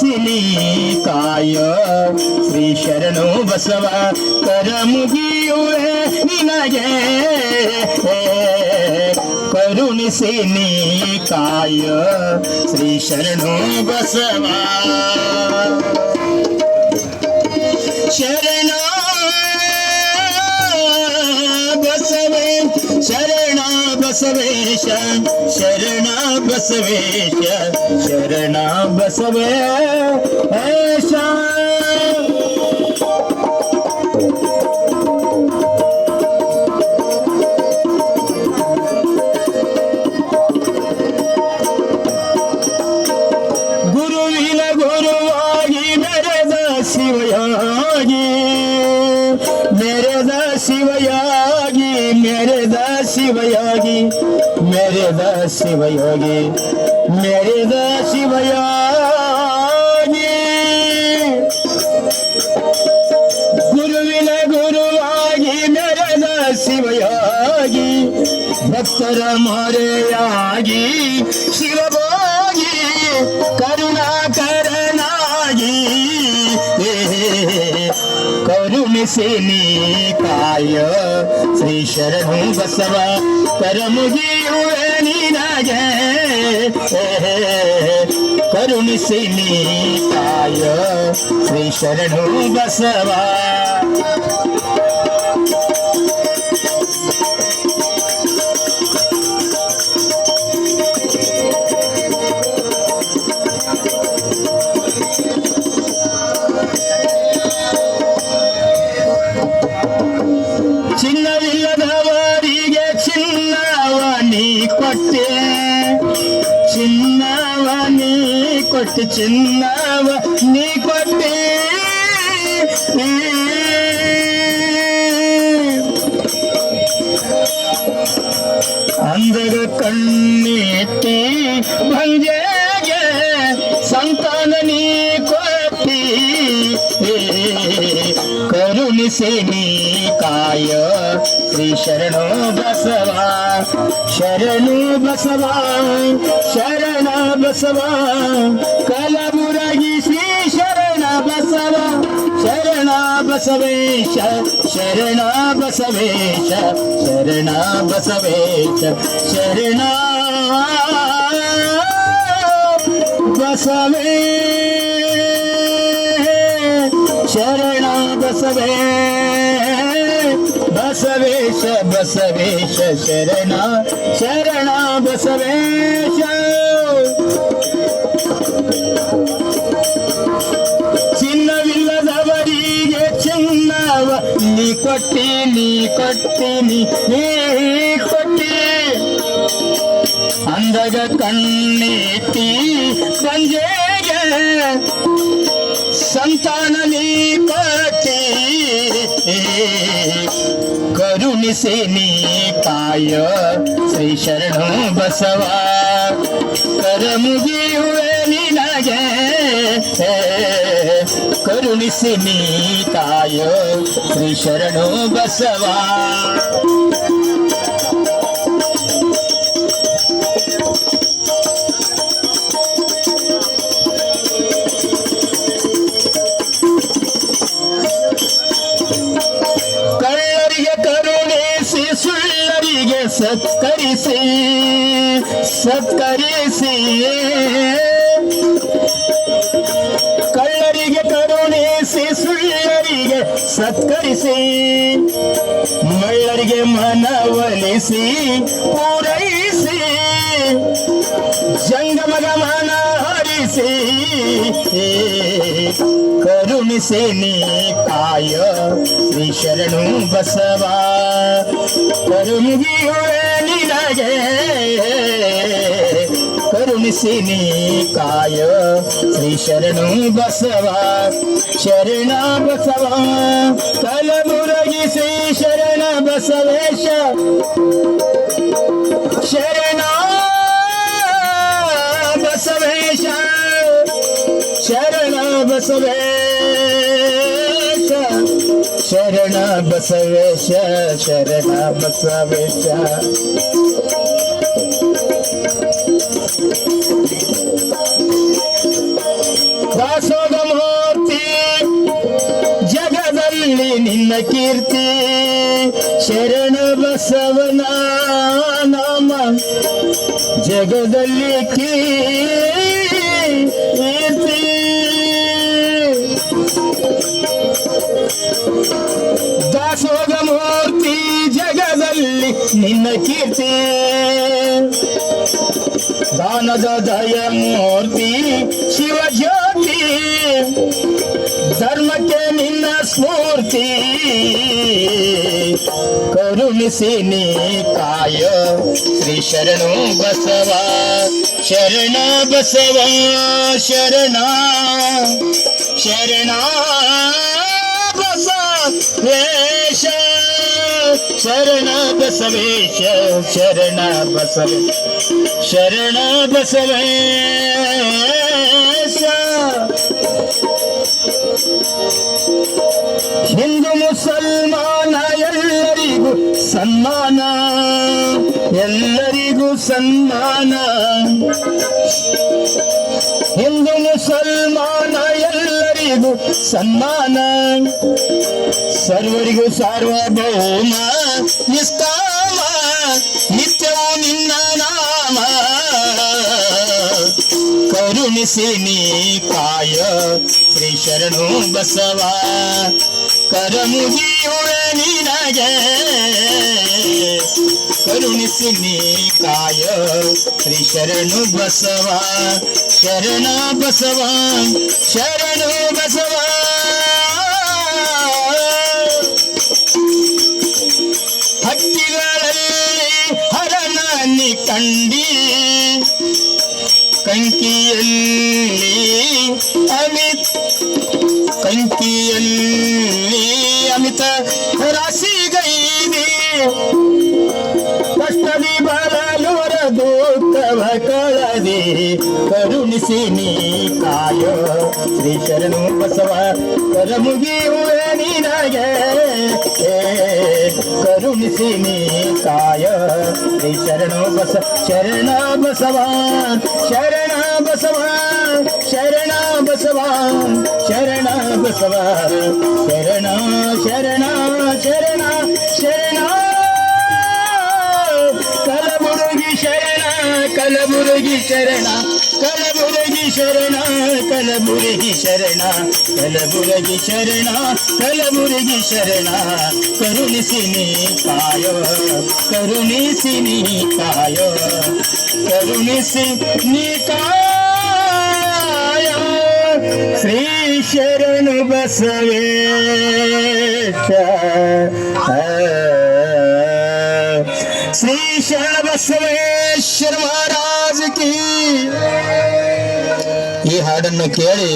ಕರುಣಿಸಿನಿ ಕಾಯ ಶ್ರೀ ಶರಣು ಬಸವ ಕರ ಮುಗಿಯುವೆ ನಿನಗೆ ಕರುಣಿಸಿನಿ ಕಾಯ ಶ್ರೀ ಶರಣು ಬಸವ ಶರಣ ಬಸವೇ ಶರಣ ಬಸವೇಶ ಶರಣ ಬಸವೇಶ ಶರಣ ಬಸವೇಶ ಗುರುವಿನ ಗುರುವಾಗಿ ಮೆರೆದ ಶಿವಯಾಗಿ ಮೆರೆದ ಶಿವಯಾಗಿ ಮೆರೆದ ಶಿವಯಾಗಿ ಮೆರೆದ ಶಿವಯೋಗಿ ಮೆರೆದ ಶಿವಯಾಗಿ ಗುರುವಿನ ಗುರುವಾಗಿ ಮೆರೆದ ಶಿವಯಾಗಿ ಭಕ್ತರ ಮೊರೆಯಾಗಿ ಶಿವಭೋಗಿ ಕರುಣಾಕರನಾಗಿ ಕರುಣಿಸಿನಿ ಕಾಯ ಶ್ರೀ ಶರಣು ಬಸವ ಕರ ಮುಗಿಯುವೆ ನಿನಗೆ ಕರುಣಿಸಿನಿ ಕಾಯ ಶ್ರೀ ಶರಣು ಬಸವ ಚಿನ್ನವಿಲ್ಲದವರಿಗೆ ಚಿನ್ನವನಿ ಕೊಟ್ಟೆ ಚಿನ್ನವನಿ ಕೊಟ್ಟೆ ಚಿನ್ನವ ನೀ ಕೊಟ್ಟೆ ಅಂದರ ಕಣ್ಣಿಟ್ಟಿ ಭಂಜೆಗೆ ಸಂತಾನ ನೀ ಕೊಟ್ಟಿ ಕರುಣಿಸಿನಿ ಕಾಯ ಶ್ರೀ ಶರಣು ಬಸವ ಶರಣು ಬಸವ ಶರಣ ಬಸವ ಕಲಬುರಗಿ ಶ್ರೀ ಶರಣ ಬಸವ ಶರಣ ಬಸವೇಶ ಶರಣ ಬಸವೇಶ ಶರಣ ಬಸವೇಶ ಶರಣ ಬಸವೇ ಶರಣ ಬಸವೇ ಬಸವೇಶ ಬಸವೇಶ ಶರಣ ಶರಣ ಬಸವೇಶ ಚಿನ್ನವಿಲ್ಲದವರಿಗೆ ಚಿನ್ನವ ನೀ ಕೊಟ್ಟಿ ನೀ ಕೊಟ್ಟಿ ನೀ ಕೊಟ್ಟಿ ಅಂದಗ ಕಣ್ಣಿಟ್ಟಿ ಸಂಜೆಗೆ ಸಂತಾನ ನೀ ಕೊಟ್ಟಿ ಕರುಣಿಸಿನಿ ಕಾಯ ಶ್ರೀ ಶರಣು ಬಸವ ಕರ ಮುಗಿಯುವೆ ನಿನಗೆ ಕರುಣಿಸಿನಿ ಕಾಯ ಶ್ರೀ ಶರಣು ಬಸವ ಸುಳ್ಳರಿಗೆ ಸತ್ಕರಿಸಿ ಸತ್ಕರಿಸಿ ಕಳ್ಳರಿಗೆ ಕರುಣಿಸಿ ಸುಳ್ಳರಿಗೆ ಸತ್ಕರಿಸಿ ಮಳ್ಳರಿಗೆ ಮನವೊಲಿಸಿ ಪೂರೈಸಿ ಜಂಗಮಗ ಮನ ಹರಿಸಿ ಕರುಣಿಸಿನಿ ಕಾಯ ಶ್ರೀ ಶರಣು ಬಸವ ಕರುಣಿಯುವೆ ನಿನಗೆ ಕರುಣಿಸಿನಿ ಕಾಯ ಶ್ರೀ ಶರಣು ಬಸವ ಶರಣ ಬಸವ ಕಲಬುರಗಿ ಶ್ರೀ ಶರಣ ಬಸವೇಶ ಶರಣ ಬಸವೇಶ ಶರಣ ಬಸವೇಶ ಶರಣ ಬಸವೇಶ ಶರಣ ಬಸವೇಶ ದಾಸೋಗ ಮೂರ್ತಿ ಜಗದಲ್ಲಿ ನಿನ್ನ ಕೀರ್ತಿ ಶರಣ ಬಸವನ ನಾಮ ಜಗದಲ್ಲಿ ಕೀರ್ತಿ ದಾಸೋಗ ಮೂರ್ತಿ ಜಗದಲ್ಲಿ ನಿನ್ನ ಕೀರ್ತಿ ದಾನದ ದಯ ಮೂರ್ತಿ ಶಿವಜ್ಯೋತಿ ಧರ್ಮಕ್ಕೆ ನಿನ್ನ ಸ್ಫೂರ್ತಿ ಕರುಣಿಸಿ ನೀ ಕಾಯ ಶ್ರೀ ಶರಣು ಬಸವ ಶರಣ ಬಸವ ಶರಣ ಶರಣ ಬಸವೇಶ ಶರಣ ಬಸವೇಶ ಶರಣ ಬಸವ ಶರಣ ಬಸವೇಶ ಹಿಂದೂ ಮುಸಲ್ಮಾನ ಎಲ್ಲರಿಗೂ ಸನ್ಮಾನ ಎಲ್ಲರಿಗೂ ಸನ್ಮಾನ ಹಿಂದೂ ಮುಸಲ್ಮಾನ ಎಲ್ಲರಿಗೂ ಸನ್ಮಾನ ಸರ್ವರಿಗೂ ಸಾರ್ವಭೌಮ ನಿಷ್ಕಾಮ ನಿತ್ಯವೂ ನಿನ್ನ ನಾಮ ಕರುಣಿಸಿ ನೀ ಕಾಯ ಶ್ರೀ ಶರಣು ಬಸವ ಕರಮುಗಿಯುವೆ ನಿನಗೆ ಕರುಣಿಸಿ ನೀ ಕಾಯ ಶ್ರೀ ಶರಣು ಬಸವ ಶರಣ ಬಸವ ಶರಣು ಬಸವ ಹಕ್ಕಿಗಳಲ್ಲಿ ಹರನಾನಿ ಕಂಡಿ ಕಂಕಿಯಲ್ಲಿ ಅಮಿತ ರಾಶಿಗೈದಿ ಕಷ್ಟದಿ ಬರಲುವರ ದುಃಖವ ಕಳದಿ ಕರುಣಿಸಿ ನೀ ಕಾಯ ಶ್ರೀ ಶರಣು ಬಸವ ಕರಮುಗಿಯುವೆ ನಿನಗೆ ಕರುಣಿಸಿ ನೀ ಕಾಯ ಶ್ರೀ ಶರಣು ಬಸವ ಶರಣ ಬಸವ ಶರಣ ಬಸವ ಶರಣ ಬಸವ ಶರಣ ಬಸವ ಶರಣ ಶರಣ ಶರಣ ಶರಣ ಕಲಬುರಗಿ ಶರಣ ಕಲಬುರಗಿ ಶರಣ ಕಲಬುರಗಿ ಶರಣ ಕಲಬುರಗಿ ಶರಣ ಕಲಬುರಗಿ ಶರಣ ಕಲಬುರಗಿ ಶರಣ ಕರುಣಿಸಿ ನೀ ಕಾಯ ಕರುಣಿಸಿ ನೀ ಕಾಯ ಕರುಣಿಸಿ ನೀ ಕಾಯ ಶ್ರೀ ಶರಣು ಬಸವೇಶ ಶ್ರೀ ಶರಣ ಬಸವೇಶ್ವರ ಮಹಾರಾಜ ಕಿ ಈ ಹಾಡನ್ನು ಕೇಳಿ